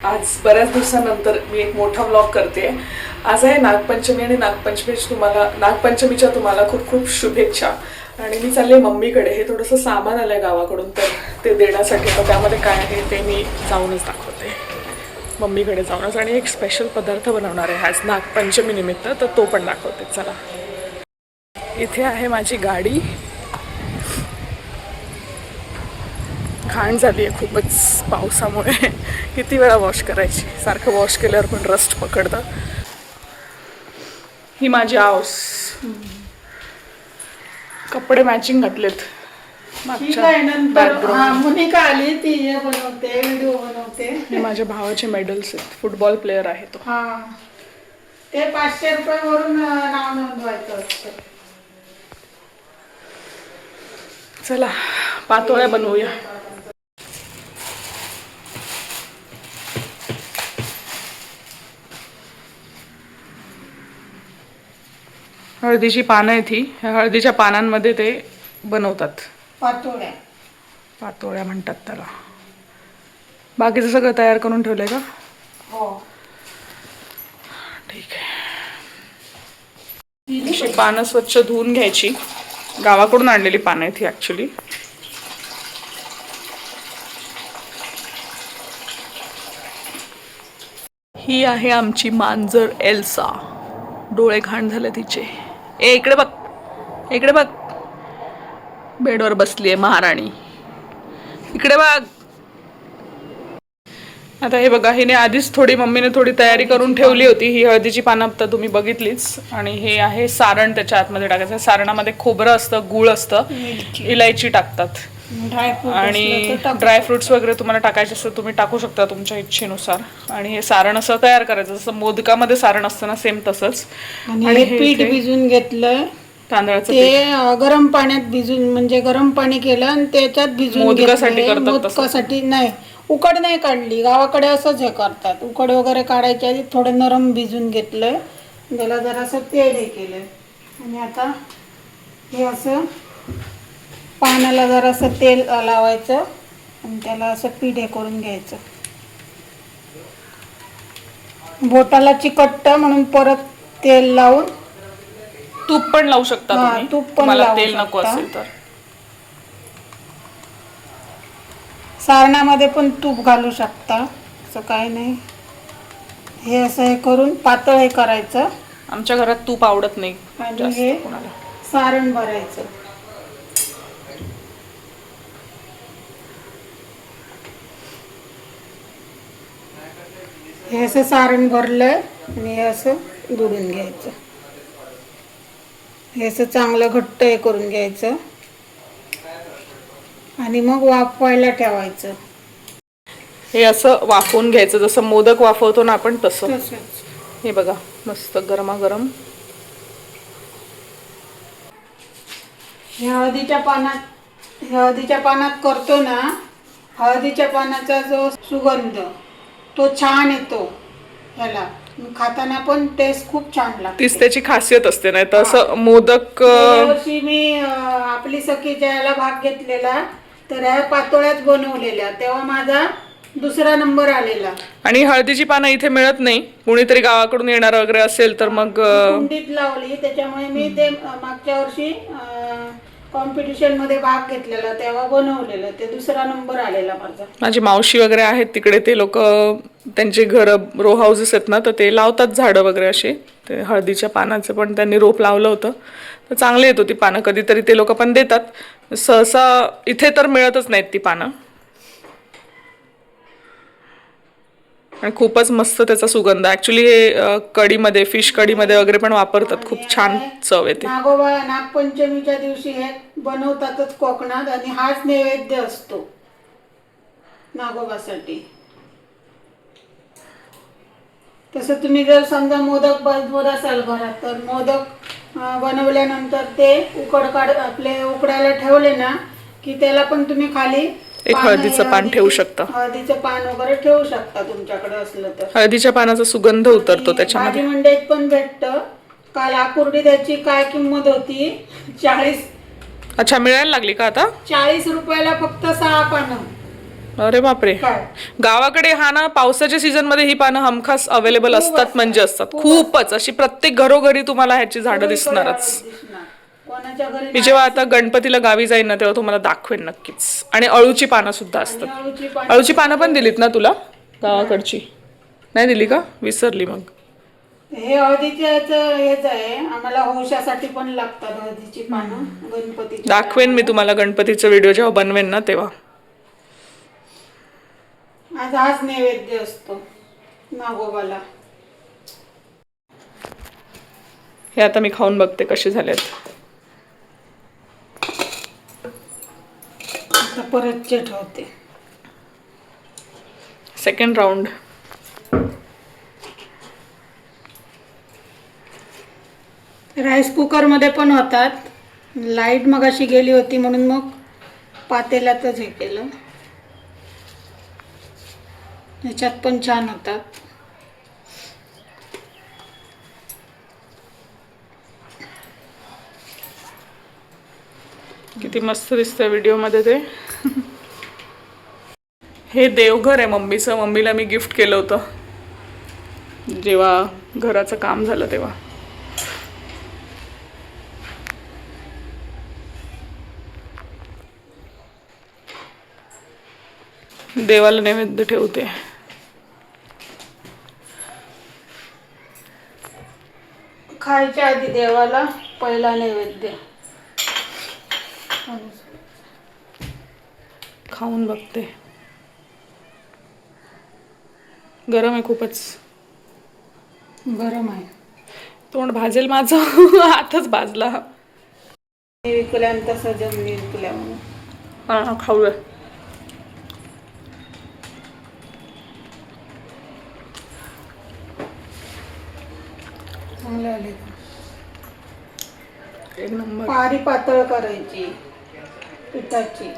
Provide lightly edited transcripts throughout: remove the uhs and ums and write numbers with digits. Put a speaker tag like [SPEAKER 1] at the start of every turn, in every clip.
[SPEAKER 1] आज बऱ्याच दिवसानंतर मी एक मोठा व्लॉग करते. आज आहे नागपंचमी आणि नागपंचमीच्या तुम्हाला खूप खूप शुभेच्छा. आणि मी चालले मम्मीकडे. हे थोडंसं सामान आलंय गावाकडून, तर ते देण्यासाठी. तर त्यामध्ये काय आहे ते मी जाऊनच दाखवते. मम्मीकडे जाऊनच. आणि एक स्पेशल पदार्थ बनवणार आहे आज नागपंचमी निमित्त, तर तो पण दाखवते. चला, इथे आहे माझी गाडी. घाण झाली आहे खूपच पावसामुळे. किती वेळा वॉश करायची, सारखं वॉश केल्यावर पण रस्ट पकडतं. ही माझी आऊस. कपडे मॅचिंग घातलेत.
[SPEAKER 2] मोनिका आली, ती बनवते, व्हिडिओ बनवते.
[SPEAKER 1] हे माझ्या भावाचे मेडल्स आहेत. फुटबॉल प्लेअर आहे तो.
[SPEAKER 2] ते 500 रुपयावरून नाव नोंदवायचं असतं.
[SPEAKER 1] चला पातोळ्या बनवूया. हळदीची पानं आहेत ही. ह्या हळदीच्या पानांमध्ये ते बनवतात.
[SPEAKER 2] पातोळ्या
[SPEAKER 1] पातोळ्या म्हणतात त्याला. बाकीचं सगळं तयार करून ठेवलंय का?
[SPEAKER 2] हो,
[SPEAKER 1] ठीक आहे. अशी पानं स्वच्छ धुवून घ्यायची. गावाकडून आणलेली पानं आहेत ही ॲक्च्युली. ही आहे आमची मांजर एल्सा. डोळे घाण झाले तिचे. इकडे बघ, इकडे बघ. बेडवर बसली आहे महाराणी. इकडे बघ. आता हे बघा, हिने आधीच मम्मीने थोडी तयारी करून ठेवली होती. ही हळदीची पानं तर तुम्ही बघितलीच. आणि हे आहे सारण. त्याच्या आतमध्ये टाकायचं. सारणामध्ये खोबरं असतं, गूळ असतं, इलायची टाकतात. आणि ड्रायफ्रुट्स वगैरे तुम्हाला टाकायचे असतं तुम्ही टाकू शकता तुमच्या इच्छेनुसार. आणि हे सारण असं तयार करायचं, जसं मोदकामध्ये सारण असतं ना, सेम तसंच.
[SPEAKER 2] आणि पीठ भिजून घेतलं
[SPEAKER 1] तांदळाचं.
[SPEAKER 2] ते गरम पाण्यात भिजून, म्हणजे गरम पाणी केलं आणि त्याच्यात भिजून
[SPEAKER 1] मोदकासाठी करतात.
[SPEAKER 2] मोदकासाठी नाही, उकड नाही काढली. गावाकडे असंच हे करतात. उकड वगैरे काढायच्या आधी थोडं नरम भिजून घेतलं, त्याला जरासं तेल हे केलं. आणि आता हे असं पानाला जरासं तेल लावायचं आणि त्याला असं पीठ हे करून घ्यायचं. बोटाला चिकटतं म्हणून परत तेल लावून.
[SPEAKER 1] तूप पण लावू शकता तुम्ही.
[SPEAKER 2] तूप पण
[SPEAKER 1] मला
[SPEAKER 2] लावू
[SPEAKER 1] तेल नको
[SPEAKER 2] शकता.
[SPEAKER 1] असेल तर.
[SPEAKER 2] सारणामध्ये पण तूप घालू शकता, असं काय नाही. हे असं हे करून पातळ हे करायचं.
[SPEAKER 1] आमच्या घरात तूप आवडत नाही
[SPEAKER 2] आणि हे सारण भरायचं. हे असं सारण भरलंय आणि हे असं दुडून घ्यायचं. हे असं चांगलं घट्ट हे करून घ्यायचं आणि मग वाफवायला ठेवायचं.
[SPEAKER 1] हे असं वाफवून घ्यायचं, जसं मोदक वाफवतो ना आपण तसं. हे बघा, मस्त गरमागरम.
[SPEAKER 2] हळदीच्या पानात करतो ना, हळदीच्या पानाचा जो सुगंध तो छान येतो. ह्याला खाताना पण टेस्ट खूप छान लागते.
[SPEAKER 1] तीच त्याची खासियत असते. नाही तर असं मोदक.
[SPEAKER 2] यावर्षी मी आपली सखी ज्याला भाग घेतलेला, तर ह्या पातोळ्याच बनवलेल्या, तेव्हा माझा 2रा नंबर आलेला.
[SPEAKER 1] आणि हळदीची पानं इथे मिळत नाही. कुणीतरी गावाकडून येणार वगैरे असेल तर मग
[SPEAKER 2] कुंडीत लावली. त्याच्यामुळे मी ते मागच्या वर्षी कॉम्पिटिशन मध्ये भाग घेतलेला, तेव्हा बनवलेलं. ते 2रा नंबर आलेला माझा.
[SPEAKER 1] माझी मावशी वगैरे आहेत तिकडे. ते लोक त्यांचे घर रो हाऊसेस आहेत ना, तर ते लावतात झाडं वगैरे असे. ते हळदीच्या पानाचं पण त्यांनी रोप लावलं होतं. तर चांगली येत होती पानं. कधीतरी ते लोक पण देतात. सहसा इथे तर मिळतच नाहीत ती पानं. आणि खूपच मस्त त्याचा सुगंध. ऍक्च्युली हे कढीमध्ये, फिश कढीमध्ये वगैरे पण वापरतात. खूप छान चव येते.
[SPEAKER 2] नागपंचमीच्या दिवशी हे बनवतातच कोकणात, आणि हाच नैवेद्य असतो नागोबासाठी. तसं तुम्ही जर समजा मोदक बनवत असाल घरात, तर मोदक बनवल्यानंतर ते उकडायला ठेवले ना, की त्याला पण तुम्ही खाली
[SPEAKER 1] एक हळदीचं पान ठेवू शकता.
[SPEAKER 2] हळदीचं पान वगैरे ठेवू शकता तुमच्याकडे असलं तर.
[SPEAKER 1] हळदीच्या पानाचा सुगंध उतरतो त्याच्यामध्ये.
[SPEAKER 2] भाजी मंडईत पण भेटतं. काल आकुर्डी त्याची काय किंमत होती? 40.
[SPEAKER 1] अच्छा, मिळायला लागली का आता?
[SPEAKER 2] 40 रुपयाला फक्त 6 पानं.
[SPEAKER 1] अरे बापरे.
[SPEAKER 2] काय
[SPEAKER 1] गावाकडे हा ना पावसाच्या सीझन मध्ये ही पानं हमखास अवेलेबल असतात, म्हणजे असतात खूपच. अशी प्रत्येक घरोघरी तुम्हाला ह्याची झाडं दिसणारच.
[SPEAKER 2] दिसणार. कोणाच्या घरी
[SPEAKER 1] मी जेव्हा आता गणपतीला गावी जाईन ना तेव्हा तुम्हाला दाखवेन नक्कीच. आणि अळूची पानं सुद्धा असतात. अळूची पानं पण दिलीत ना तुला गावाकडची? नाही दिली का? विसरली मग.
[SPEAKER 2] हे हळदीचं हेच आहे, आम्हाला हौशासाठी पण लागतात हळदीची पानं गणपतीची.
[SPEAKER 1] दाखवेन मी तुम्हाला गणपतीचा व्हिडिओ जेव्हा बनवेन ना तेव्हा.
[SPEAKER 2] आज आज नैवेद्य असतो नागोबाला.
[SPEAKER 1] हे आता मी खाऊन बघते कसे झालेत.
[SPEAKER 2] आता परत ठेवते.
[SPEAKER 1] Second round.
[SPEAKER 2] राईस कुकरमध्ये पण होतात. लाईट मग अशी गेली होती म्हणून मग पातेल्यातच हे केलं. ह्याच्यात पण छान होतात.
[SPEAKER 1] किती मस्त दिसतंय व्हिडिओ मध्ये ते. हे देवघर आहे मम्मीचं. मम्मीला मी गिफ्ट केलं होतं जेव्हा घराचं काम झालं तेव्हा. देवाला नैवेद्य ठेवते.
[SPEAKER 2] खायच्या आधी देवाला पहिला नैवेद्य.
[SPEAKER 1] खाऊन बघते. गरम आहे खूपच.
[SPEAKER 2] गरम आहे.
[SPEAKER 1] तोंड भाजेल माझं. आताच भाजला.
[SPEAKER 2] विकल्यानंतर सजन विकल्या म्हणून.
[SPEAKER 1] हा खाऊया.
[SPEAKER 2] चांगले आले.
[SPEAKER 1] एक नंबर.
[SPEAKER 2] पारी पातळ करायची पिठाची.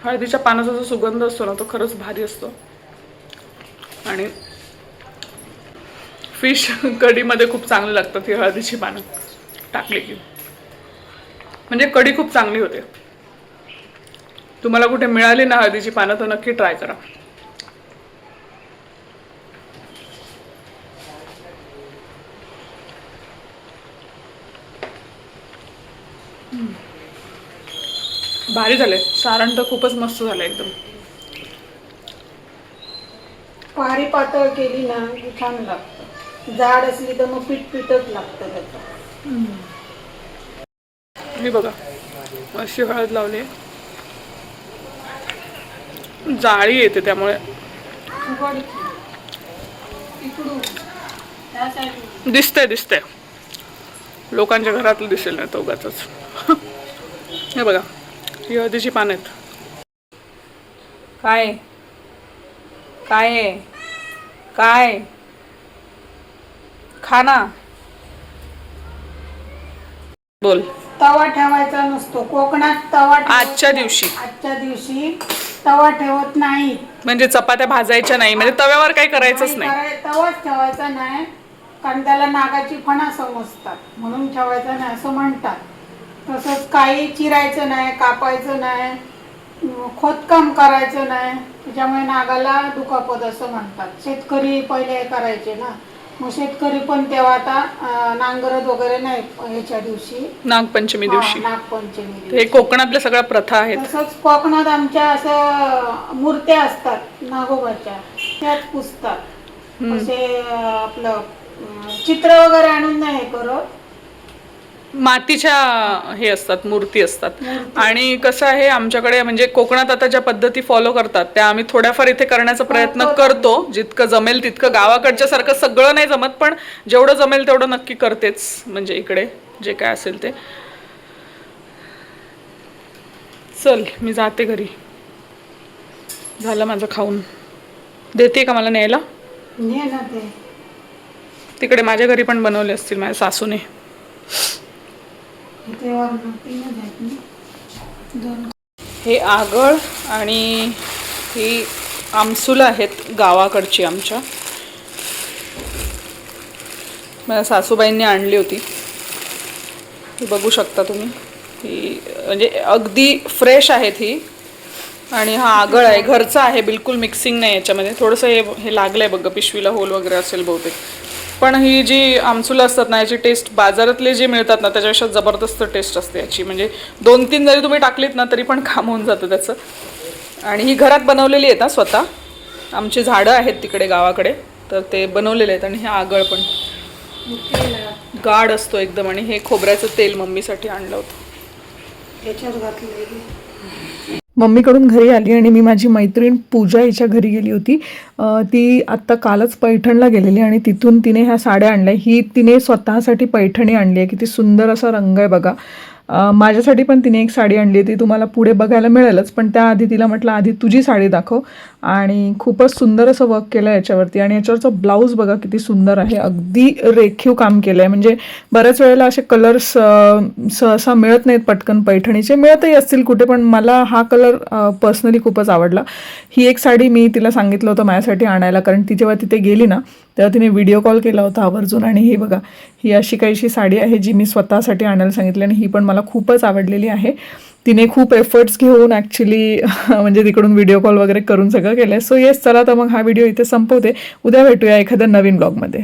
[SPEAKER 1] हळदीच्या पानाचा जो सुगंध असतो ना तो खरंच भारी असतो. आणि फिश कढीमध्ये खूप चांगली लागतात ही हळदीची पानं टाकली की. म्हणजे कढी खूप चांगली होते. तुम्हाला कुठे मिळाली ना हळदीची पानं तर नक्की ट्राय करा. भारी झाले. सारण तर खूपच मस्त झालं एकदम.
[SPEAKER 2] पारी पातळ केली ना की छान लागतं. जाड असली तर मग पीठ लागतं त्याचं.
[SPEAKER 1] हे बघा अशी हळद लावली. जाळी येते त्यामुळे दिसतंय. लोकांच्या घरातलं दिसेल नाही तो उगाचच. हे बघा ही हळदीची पानं आहेत. काय काय काय खाना बोल.
[SPEAKER 2] तवा ठेवायचा नसतो कोकणात.
[SPEAKER 1] आजच्या दिवशी
[SPEAKER 2] तवा ठेवत नाही.
[SPEAKER 1] म्हणजे चपात्या भाजायच्या नाही, म्हणजे तव्यावर काही करायचंच नाही.
[SPEAKER 2] तवाच ठेवायचा नाही कारण त्याला नागाची फणा समजतात म्हणून ठेवायचा नाही असं म्हणतात. तसंच काही चिरायचं नाही, कापायचं नाही, खोदकाम करायचं नाही. त्याच्यामुळे नागाला दुखापत असं म्हणतात. शेतकरी पहिले करायचे ना, मग शेतकरी पण तेव्हा आता नांगरत वगैरे नाही ह्याच्या दिवशी,
[SPEAKER 1] नागपंचमी दिवशी.
[SPEAKER 2] नागपंचमी
[SPEAKER 1] हे कोकणातल्या सगळ्या प्रथा आहेत.
[SPEAKER 2] तसंच कोकणात आमच्या असं मूर्त्या असतात नागोबाच्या, त्यात पुजतात. असे आपलं चित्र वगैरे आणून नाही करत.
[SPEAKER 1] मातीच्या हे असतात, मूर्ती असतात. आणि कसं आहे आमच्याकडे म्हणजे कोकणात आता ज्या पद्धती फॉलो करतात त्या आम्ही थोड्याफार इथे करण्याचा प्रयत्न करतो. जितकं जमेल तितकं. गावाकडच्या सारखं सगळं नाही जमत पण जेवढं जमेल तेवढं नक्की करतेच. म्हणजे इकडे जे काय असेल ते. चल मी जाते घरी. झालं माझं खाऊन. देते का मला न्यायला? तिकडे माझ्या घरी पण बनवले असतील माझ्या सासूने. हे आगळ आणि ही आमसूल आहेत गावाकडची आमच्या. माझ्या सासूबाईंनी आणली होती. हे बघू शकता तुम्ही. ही म्हणजे अगदी फ्रेश आहेत ही. आणि हा आगळ आहे, घरचा आहे, बिलकुल मिक्सिंग नाही याच्यामध्ये. थोडंसं हे लागलंय बघ, पिशवीला होल वगैरे असेल बहुतेक. पण ही जी आमसुलं असतात ना, याची टेस्ट बाजारातले जे मिळतात ना त्याच्यापेक्षा जबरदस्त टेस्ट असते याची. म्हणजे 2-3 जरी तुम्ही टाकलीत ना तरी पण काम होऊन जातं त्याचं. आणि ही घरात बनवलेली आहेत ना स्वतः. आमची झाडं आहेत तिकडे गावाकडे, तर ते बनवलेले आहेत. आणि हे आगळ पण गाढ असतो एकदम. आणि हे खोबऱ्याचं तेल मम्मीसाठी आणलं होतं,
[SPEAKER 2] याच्यात घातलेली.
[SPEAKER 1] मम्मीकडून घरी आली आणि मी माझी मैत्रीण पूजा हिच्या घरी गेली होती. ती आत्ता कालच पैठणला गेलेली आणि तिथून तिने ह्या साड्या आणल्या. ही तिने स्वतःसाठी पैठणी आणली आहे. किती सुंदर असा रंग आहे बघा. माझ्यासाठी पण तिने एक साडी आणली, ती तुम्हाला पुढे बघायला मिळेलच. पण त्याआधी तिला म्हटलं आधी तुझी साडी दाखव. आणि खूपच सुंदर असं वर्क केलं आहे याच्यावरती. आणि याच्यावरचं ब्लाऊज बघा किती सुंदर आहे, अगदी रेखीव काम केलं आहे. म्हणजे बऱ्याच वेळेला असे कलर्स सहसा मिळत नाहीत पटकन पैठणीचे, मिळतही असतील कुठे, पण मला हा कलर पर्सनली खूपच आवडला. ही एक साडी मी तिला सांगितलं होतं माझ्यासाठी आणायला, कारण ती जेव्हा तिथे गेली ना तेव्हा तिने व्हिडिओ कॉल केला होता आवर्जून. आणि ही बघा, ही अशी काहीशी साडी आहे जी मी स्वतःसाठी आणायला सांगितली. आणि ही पण मला खूपच आवडलेली आहे. तिने खूप एफर्ट्स घेऊन ॲक्च्युली म्हणजे तिकडून व्हिडिओ कॉल वगैरे करून सगळं केलं आहे. सो येस, चला तर मग हा व्हिडिओ इथे संपवते. उद्या भेटूया एखाद्या नवीन ब्लॉगमध्ये.